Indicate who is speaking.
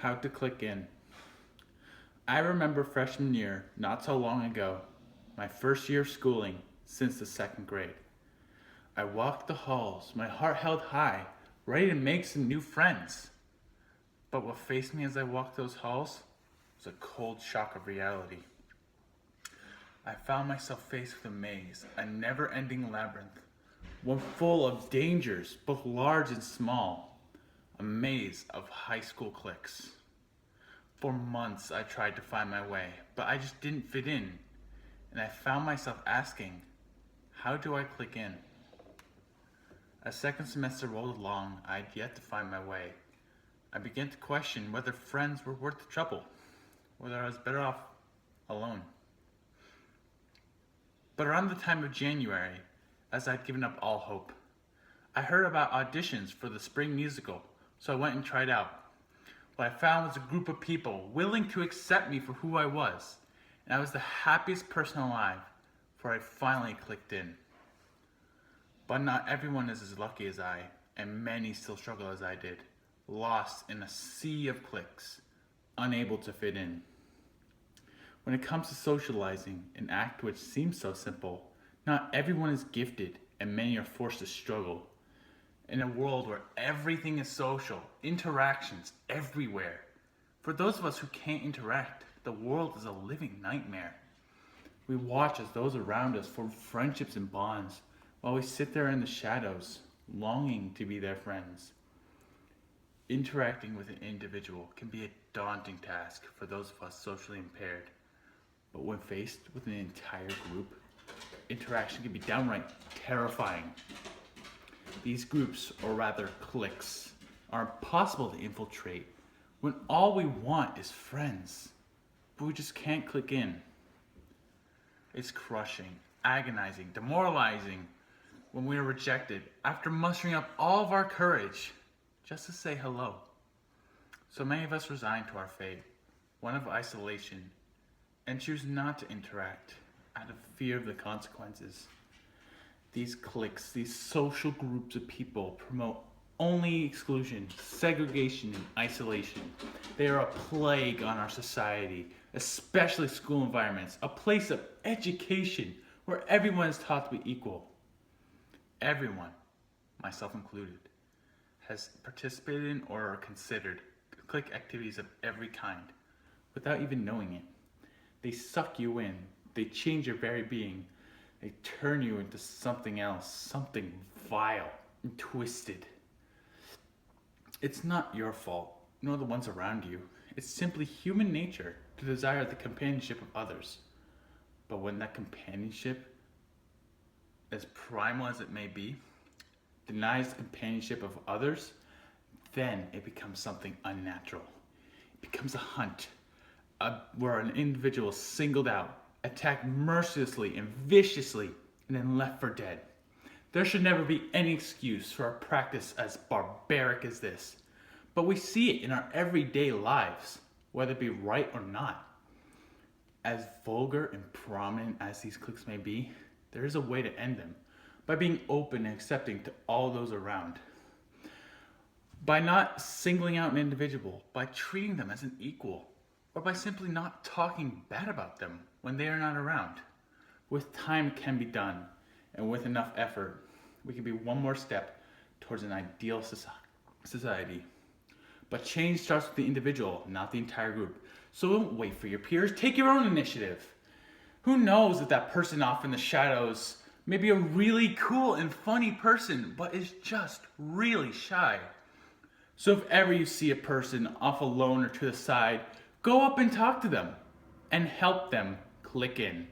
Speaker 1: How to click in. I remember freshman year, not so long ago, my first year of schooling since the second grade. I walked the halls, my heart held high, ready to make some new friends. But what faced me as I walked those halls was a cold shock of reality. I found myself faced with a maze, a never-ending labyrinth, one full of dangers, both large and small, a maze of high school cliques. For months I tried to find my way, but I just didn't fit in, and I found myself asking, how do I click in? As second semester rolled along, I had yet to find my way. I began to question whether friends were worth the trouble, whether I was better off alone. But around the time of January, as I'd given up all hope, I heard about auditions for the spring musical, so I went and tried out. What I found was a group of people willing to accept me for who I was, and I was the happiest person alive, for I finally clicked in. But not everyone is as lucky as I, and many still struggle as I did, lost in a sea of cliques, unable to fit in. When it comes to socializing, an act which seems so simple, not everyone is gifted and many are forced to struggle. In a world where everything is social, interactions everywhere. For those of us who can't interact, the world is a living nightmare. We watch as those around us form friendships and bonds, while we sit there in the shadows, longing to be their friends. Interacting with an individual can be a daunting task for those of us socially impaired. But when faced with an entire group, interaction can be downright terrifying. These groups, or rather cliques, are impossible to infiltrate when all we want is friends, but we just can't click in. It's crushing, agonizing, demoralizing when we are rejected after mustering up all of our courage just to say hello. So many of us resign to our fate, one of isolation, and choose not to interact out of fear of the consequences. These cliques, these social groups of people promote only exclusion, segregation, and isolation. They are a plague on our society, especially school environments, a place of education where everyone is taught to be equal. Everyone, myself included, has participated in or considered clique activities of every kind without even knowing it. They suck you in, they change your very being, they turn you into something else, something vile and twisted. It's not your fault, nor the ones around you. It's simply human nature to desire the companionship of others. But when that companionship, as primal as it may be, denies the companionship of others, then it becomes something unnatural. It becomes a hunt, where an individual is singled out, attacked mercilessly and viciously, and then left for dead. There should never be any excuse for a practice as barbaric as this, but we see it in our everyday lives, whether it be right or not. As vulgar and prominent as these cliques may be, there is a way to end them, by being open and accepting to all those around. By not singling out an individual, by treating them as an equal, or by simply not talking bad about them when they are not around. With time it can be done, and with enough effort, we can be one more step towards an ideal society. But change starts with the individual, not the entire group. So don't wait for your peers, take your own initiative. Who knows if that person off in the shadows may be a really cool and funny person, but is just really shy. So if ever you see a person off alone or to the side, go up and talk to them and help them click in.